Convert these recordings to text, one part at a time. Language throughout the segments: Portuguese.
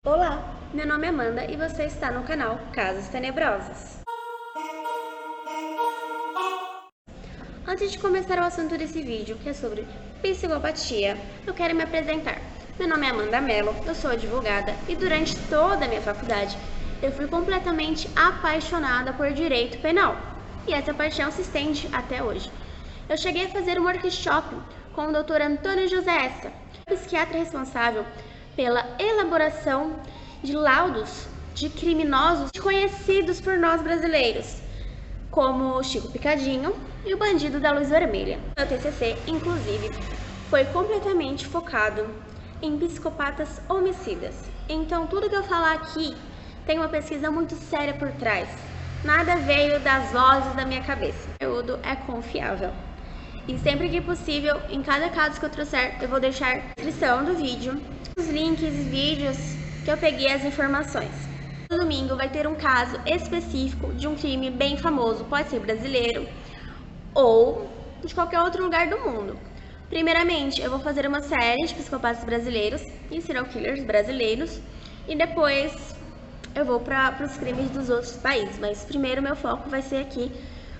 Olá, meu nome é Amanda e você está no canal Casos Tenebrosas. Antes de começar o assunto desse vídeo, que é sobre psicopatia, eu quero me apresentar. Meu nome é Amanda Mello, eu sou advogada e durante toda a minha faculdade eu fui completamente apaixonada por direito penal. E essa paixão se estende até hoje. Eu cheguei a fazer um workshop com o Dr. Antônio José Esca, psiquiatra responsável pela elaboração de laudos de criminosos conhecidos por nós brasileiros, como o Chico Picadinho e o Bandido da Luz Vermelha. Meu TCC, inclusive, foi completamente focado em psicopatas homicidas. Então, tudo que eu falar aqui tem uma pesquisa muito séria por trás. Nada veio das vozes da minha cabeça. O conteúdo é confiável. E sempre que possível, em cada caso que eu trouxer, eu vou deixar na descrição do vídeo os links e vídeos que eu peguei as informações. No domingo vai ter um caso específico de um crime bem famoso, pode ser brasileiro ou de qualquer outro lugar do mundo. Primeiramente, eu vou fazer uma série de psicopatas brasileiros e serial killers brasileiros e depois eu vou para os crimes dos outros países, mas primeiro meu foco vai ser aqui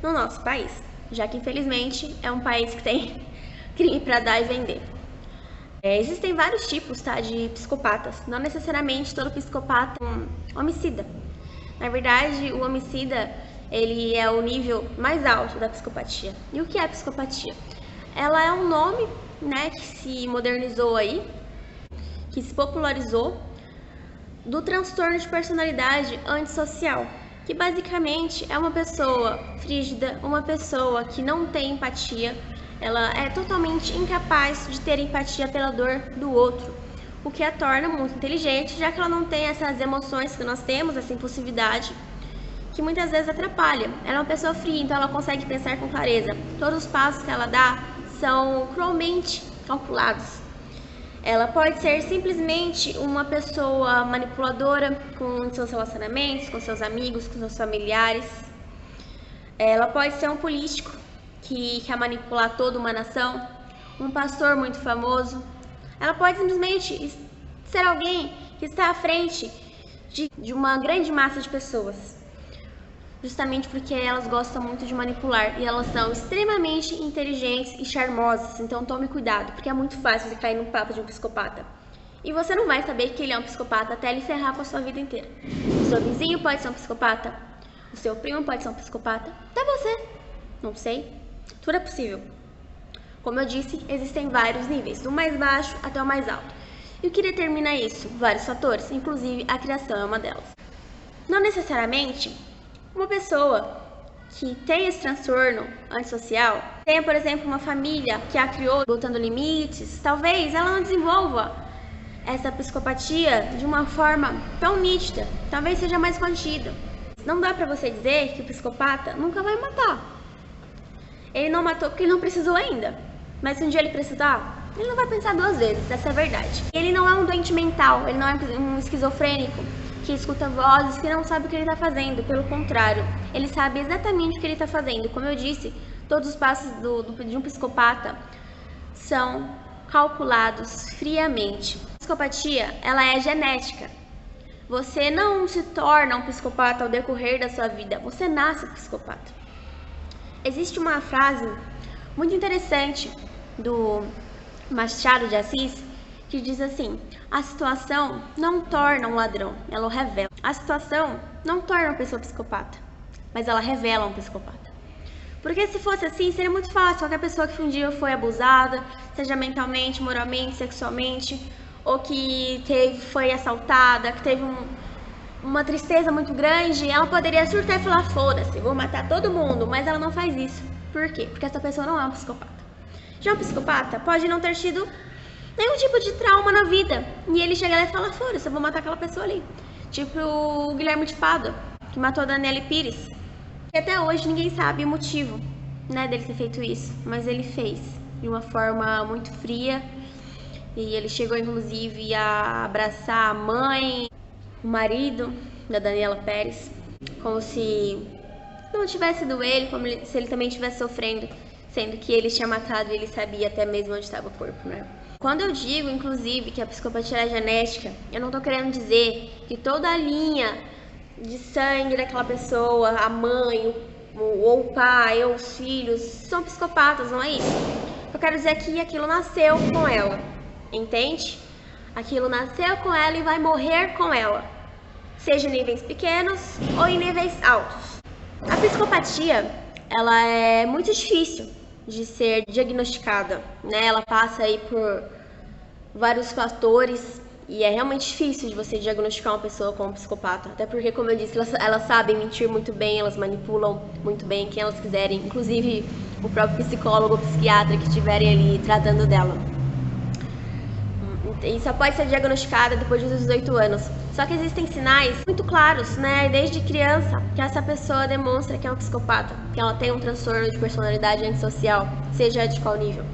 no nosso país, já que infelizmente é um país que tem crime para dar e vender. Existem vários tipos, tá, de psicopatas, não necessariamente todo psicopata é um homicida. Na verdade, o homicida, ele é o nível mais alto da psicopatia. E o que é psicopatia? Ela é um nome, né, que se modernizou aí, que se popularizou do transtorno de personalidade antissocial, que basicamente é uma pessoa frígida, uma pessoa que não tem empatia, ela é totalmente incapaz de ter empatia pela dor do outro, o que a torna muito inteligente, já que ela não tem essas emoções que nós temos, essa impulsividade, que muitas vezes atrapalha. Ela é uma pessoa fria, então ela consegue pensar com clareza. Todos os passos que ela dá são cruelmente calculados. Ela pode ser simplesmente uma pessoa manipuladora com seus relacionamentos, com seus amigos, com seus familiares. Ela pode ser um político que quer manipular toda uma nação, um pastor muito famoso. Ela pode simplesmente ser alguém que está à frente de uma grande massa de pessoas, justamente porque elas gostam muito de manipular e elas são extremamente inteligentes e charmosas. Então tome cuidado, porque é muito fácil você cair no papo de um psicopata. E você não vai saber que ele é um psicopata até ele ferrar com a sua vida inteira. O seu vizinho pode ser um psicopata, o seu primo pode ser um psicopata, até você, não sei. Tudo é possível. Como eu disse, existem vários níveis, do mais baixo até o mais alto. E o que determina isso? Vários fatores, inclusive a criação é uma delas. Não necessariamente uma pessoa que tem esse transtorno antissocial, tenha, por exemplo, uma família que a criou botando limites, talvez ela não desenvolva essa psicopatia de uma forma tão nítida, talvez seja mais contida. Não dá pra você dizer que o psicopata nunca vai matar. Ele não matou porque ele não precisou ainda, mas se um dia ele precisar, ele não vai pensar duas vezes, essa é a verdade. Ele não é um doente mental, ele não é um esquizofrênico que escuta vozes, que não sabe o que ele está fazendo. Pelo contrário, ele sabe exatamente o que ele está fazendo. Como eu disse, todos os passos de um psicopata são calculados friamente. A psicopatia, ela é genética. Você não se torna um psicopata ao decorrer da sua vida, você nasce psicopata. Existe uma frase muito interessante do Machado de Assis que diz assim: a situação não torna um ladrão, ela o revela. A situação não torna uma pessoa psicopata, mas ela revela um psicopata. Porque se fosse assim, seria muito fácil. Qualquer pessoa que um dia foi abusada, seja mentalmente, moralmente, sexualmente, ou que foi assaltada, que teve uma tristeza muito grande, ela poderia surtar e falar: foda-se, vou matar todo mundo. Mas ela não faz isso. Por quê? Porque essa pessoa não é um psicopata. Já um psicopata pode não ter tido nenhum tipo de trauma na vida, e ele chega lá e fala: foda-se, eu vou matar aquela pessoa ali. Tipo o Guilherme de Pádua, que matou a Daniele Pires. E até hoje ninguém sabe o motivo, né, dele ter feito isso, mas ele fez de uma forma muito fria. E ele chegou inclusive a abraçar a mãe, o marido da Daniela Pérez, como se não tivesse sido ele, como se ele também estivesse sofrendo, sendo que ele tinha matado e ele sabia até mesmo onde estava o corpo, né? Quando eu digo, inclusive, que a psicopatia é genética, eu não tô querendo dizer que toda a linha de sangue daquela pessoa, a mãe, ou o pai, ou os filhos, são psicopatas, não é isso. Eu quero dizer que aquilo nasceu com ela, entende? Aquilo nasceu com ela e vai morrer com ela, seja em níveis pequenos ou em níveis altos. A psicopatia, ela é muito difícil de ser diagnosticada, né? Ela passa aí por vários fatores e é realmente difícil de você diagnosticar uma pessoa como psicopata, até porque, como eu disse, elas sabem mentir muito bem, elas manipulam muito bem quem elas quiserem, inclusive o próprio psicólogo ou psiquiatra que estiverem ali tratando dela. E só pode ser diagnosticada depois dos 18 anos. Só que existem sinais muito claros, né, desde criança, que essa pessoa demonstra que é uma psicopata, que ela tem um transtorno de personalidade antissocial, seja de qual nível.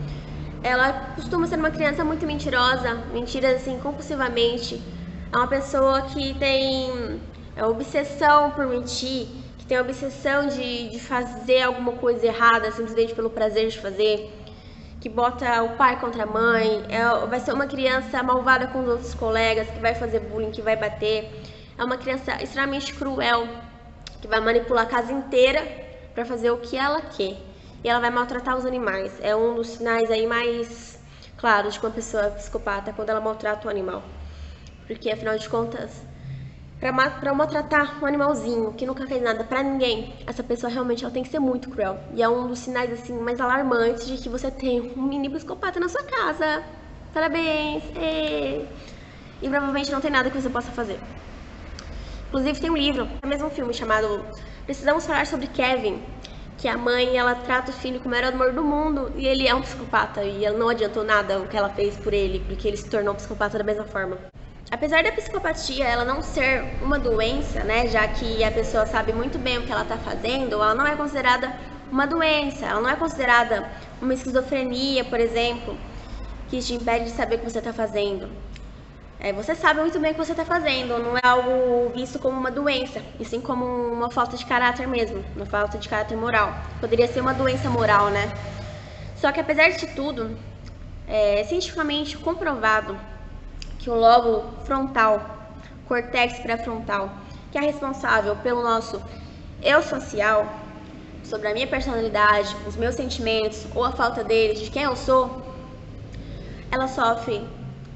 Ela costuma ser uma criança muito mentirosa, mentira assim compulsivamente. É uma pessoa que tem obsessão por mentir, que tem a obsessão de fazer alguma coisa errada simplesmente pelo prazer de fazer, que bota o pai contra a mãe, vai ser uma criança malvada com os outros colegas, que vai fazer bullying, que vai bater. É uma criança extremamente cruel, que vai manipular a casa inteira para fazer o que ela quer. E ela vai maltratar os animais. É um dos sinais aí mais claros de que uma pessoa é psicopata, quando ela maltrata um animal. Porque, afinal de contas, para maltratar um animalzinho que nunca fez nada pra ninguém, essa pessoa realmente ela tem que ser muito cruel. E é um dos sinais assim mais alarmantes de que você tem um mini psicopata na sua casa. Parabéns! E provavelmente não tem nada que você possa fazer. Inclusive tem um livro, é mesmo um filme chamado Precisamos Falar sobre Kevin, que a mãe ela trata o filho como era o amor do mundo e ele é um psicopata e ela não adiantou nada o que ela fez por ele, porque ele se tornou um psicopata da mesma forma. Apesar da psicopatia ela não ser uma doença, né, já que a pessoa sabe muito bem o que ela está fazendo, ela não é considerada uma doença, ela não é considerada uma esquizofrenia, por exemplo, que te impede de saber o que você está fazendo. Você sabe muito bem o que você está fazendo, não é algo visto como uma doença, e sim como uma falta de caráter mesmo, uma falta de caráter moral. Poderia ser uma doença moral, né? Só que apesar de tudo, é cientificamente comprovado que o lóbulo frontal, córtex pré-frontal, que é responsável pelo nosso eu social, sobre a minha personalidade, os meus sentimentos ou a falta deles, de quem eu sou, ela sofre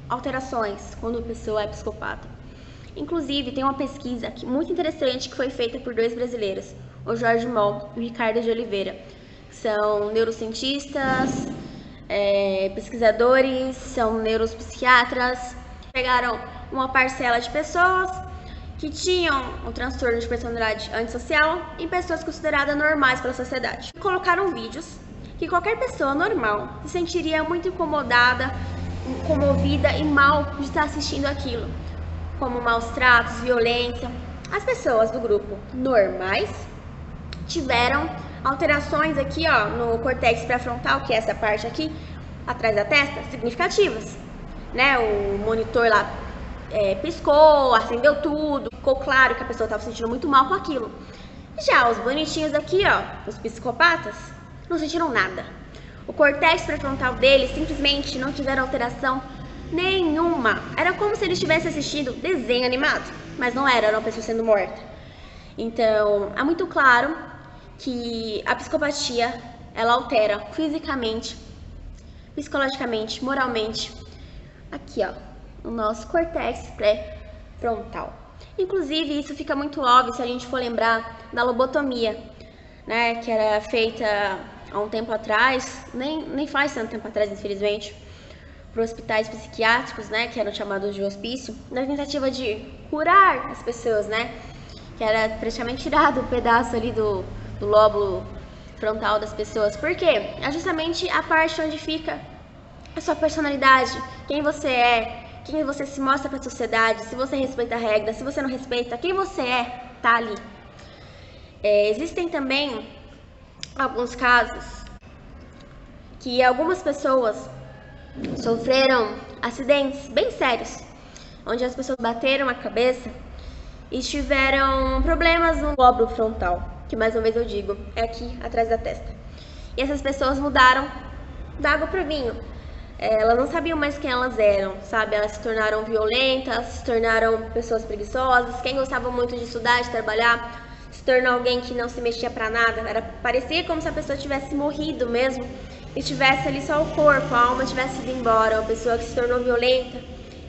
alterações quando a pessoa é psicopata. Inclusive, tem uma pesquisa muito interessante que foi feita por 2 brasileiros, o Jorge Moll e o Ricardo de Oliveira. São neurocientistas, pesquisadores, são neuropsiquiatras. Pegaram uma parcela de pessoas que tinham um transtorno de personalidade antissocial em pessoas consideradas normais pela sociedade. Colocaram vídeos que qualquer pessoa normal se sentiria muito incomodada, comovida e mal de estar assistindo aquilo, como maus tratos, violência. As pessoas do grupo normais tiveram alterações aqui, ó, no córtex pré-frontal, que é essa parte aqui, atrás da testa, significativas, né? O monitor lá piscou, acendeu tudo, ficou claro que a pessoa estava se sentindo muito mal com aquilo. Já os bonitinhos aqui, ó, os psicopatas, não sentiram nada. O córtex pré-frontal deles simplesmente não tiveram alteração nenhuma. Era como se eles tivessem assistido desenho animado, mas não era uma pessoa sendo morta. Então, é muito claro que a psicopatia, ela altera fisicamente, psicologicamente, moralmente, aqui ó, o nosso córtex pré-frontal. Inclusive, isso fica muito óbvio se a gente for lembrar da lobotomia, né, que era feita há um tempo atrás, nem faz tanto tempo atrás, infelizmente, para hospitais psiquiátricos, né, que eram chamados de hospício, na tentativa de curar as pessoas, né, que era praticamente tirado um pedaço ali do lóbulo frontal das pessoas. Por quê? É justamente a parte onde fica a sua personalidade, quem você é, quem você se mostra para a sociedade, se você respeita a regra, se você não respeita, quem você é, tá ali. Existem também alguns casos que algumas pessoas sofreram acidentes bem sérios, onde as pessoas bateram a cabeça e tiveram problemas no lóbulo frontal, que mais uma vez eu digo, é aqui atrás da testa. E essas pessoas mudaram da água para o vinho. elas não sabiam mais quem elas eram, sabe? Elas se tornaram violentas, se tornaram pessoas preguiçosas. Quem gostava muito de estudar, de trabalhar, se tornou alguém que não se mexia pra nada. Parecia como se a pessoa tivesse morrido mesmo e tivesse ali só o corpo, a alma tivesse ido embora. Uma pessoa que se tornou violenta,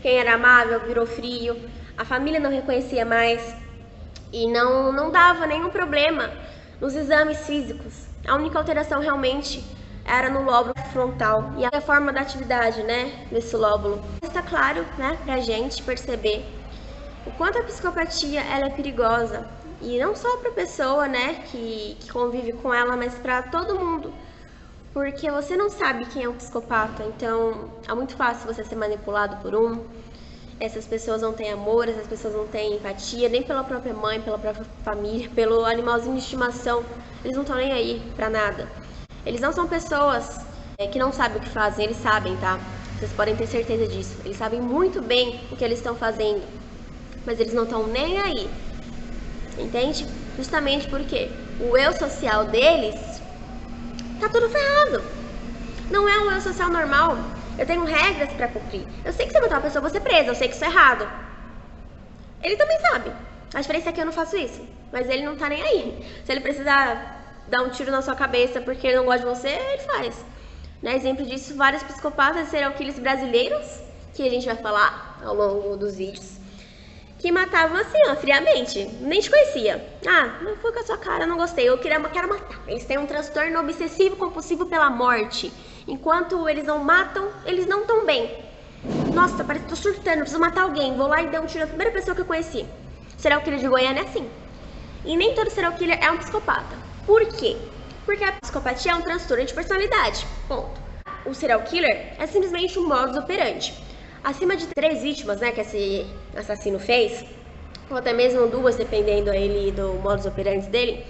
quem era amável virou frio, a família não reconhecia mais e não dava nenhum problema nos exames físicos. A única alteração realmente era no lóbulo frontal e a forma da atividade, né, desse lóbulo. Está claro, né, pra gente perceber o quanto a psicopatia ela é perigosa, e não só para a pessoa, né, que convive com ela, mas para todo mundo, porque você não sabe quem é um psicopata, então é muito fácil você ser manipulado por um. Essas pessoas não têm amor, essas pessoas não têm empatia, nem pela própria mãe, pela própria família, pelo animalzinho de estimação, eles não estão nem aí pra nada. Eles não são pessoas que não sabem o que fazem, eles sabem, tá? Vocês podem ter certeza disso. Eles sabem muito bem o que eles estão fazendo, mas eles não estão nem aí, entende? Justamente porque o eu social deles tá tudo ferrado. Não é um eu social normal. Eu tenho regras pra cumprir. Eu sei que se eu matar uma pessoa, eu vou ser presa. Eu sei que isso é errado. Ele também sabe. A diferença é que eu não faço isso. Mas ele não tá nem aí. Se ele precisar dar um tiro na sua cabeça porque ele não gosta de você, ele faz. Né? Exemplo disso, vários psicopatas serial killers brasileiros, que a gente vai falar ao longo dos vídeos, que matavam assim, ó, friamente. Nem te conhecia. Ah, não foi com a sua cara, não gostei. Eu quero matar. Eles têm um transtorno obsessivo compulsivo pela morte. Enquanto eles não matam, eles não estão bem. Nossa, parece que tô surtando, preciso matar alguém. Vou lá e dar um tiro na primeira pessoa que eu conheci. Serial killer de Goiânia é assim. E nem todo serial killer é um psicopata. Por quê? Porque a psicopatia é um transtorno de personalidade. Ponto. O serial killer é simplesmente um modus operandi. Acima de 3 vítimas, né, que esse assassino fez, ou até mesmo 2, dependendo ele do modus operandi dele,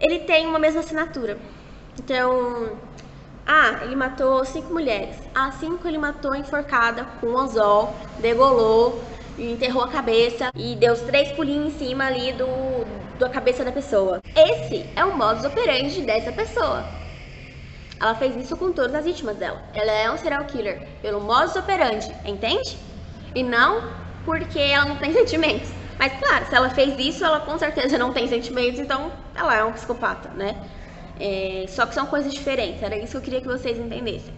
ele tem uma mesma assinatura. Então, ele matou 5 mulheres. 5 ele matou enforcada com um anzol, degolou, enterrou a cabeça e deu os 3 pulinhos em cima ali da cabeça da pessoa. Esse é o modus operandi dessa pessoa. Ela fez isso com todas as vítimas dela. Ela é um serial killer pelo modus operandi, entende? E não porque ela não tem sentimentos. Mas claro, se ela fez isso, ela com certeza não tem sentimentos, então ela é um psicopata, né? Só que são coisas diferentes, era isso que eu queria que vocês entendessem.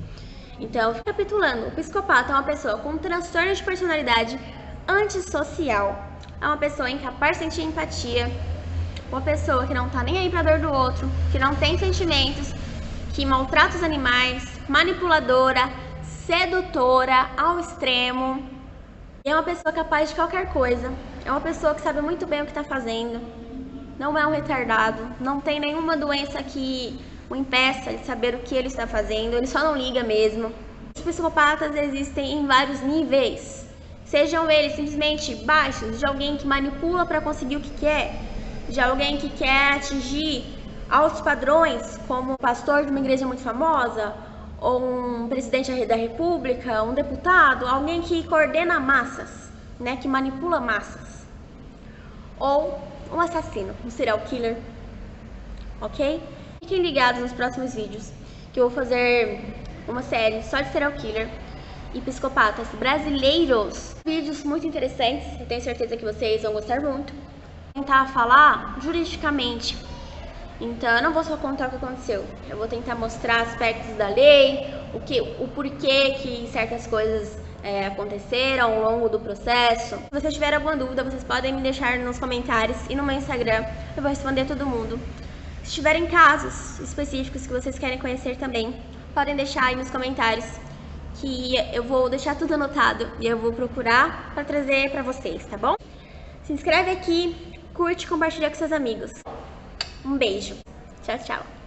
Então, recapitulando, o psicopata é uma pessoa com transtorno de personalidade antissocial. É uma pessoa incapaz de sentir empatia, uma pessoa que não tá nem aí pra dor do outro, que não tem sentimentos, que maltrata os animais, manipuladora, sedutora ao extremo. É uma pessoa capaz de qualquer coisa. É uma pessoa que sabe muito bem o que está fazendo. Não é um retardado. Não tem nenhuma doença que o impeça de saber o que ele está fazendo. Ele só não liga mesmo. Os psicopatas existem em vários níveis. Sejam eles simplesmente baixos, de alguém que manipula para conseguir o que quer, de alguém que quer atingir altos padrões, como um pastor de uma igreja muito famosa, ou um presidente da república, um deputado, alguém que coordena massas, né, que manipula massas, ou um assassino, um serial killer, ok? Fiquem ligados nos próximos vídeos, que eu vou fazer uma série só de serial killer e psicopatas brasileiros. Vídeos muito interessantes, eu tenho certeza que vocês vão gostar muito. Vou tentar falar juridicamente. Então, eu não vou só contar o que aconteceu. Eu vou tentar mostrar aspectos da lei, o porquê que certas coisas aconteceram ao longo do processo. Se vocês tiverem alguma dúvida, vocês podem me deixar nos comentários e no meu Instagram. Eu vou responder todo mundo. Se tiverem casos específicos que vocês querem conhecer também, podem deixar aí nos comentários, que eu vou deixar tudo anotado e eu vou procurar para trazer para vocês, tá bom? Se inscreve aqui, curte e compartilha com seus amigos. Um beijo. Tchau, tchau.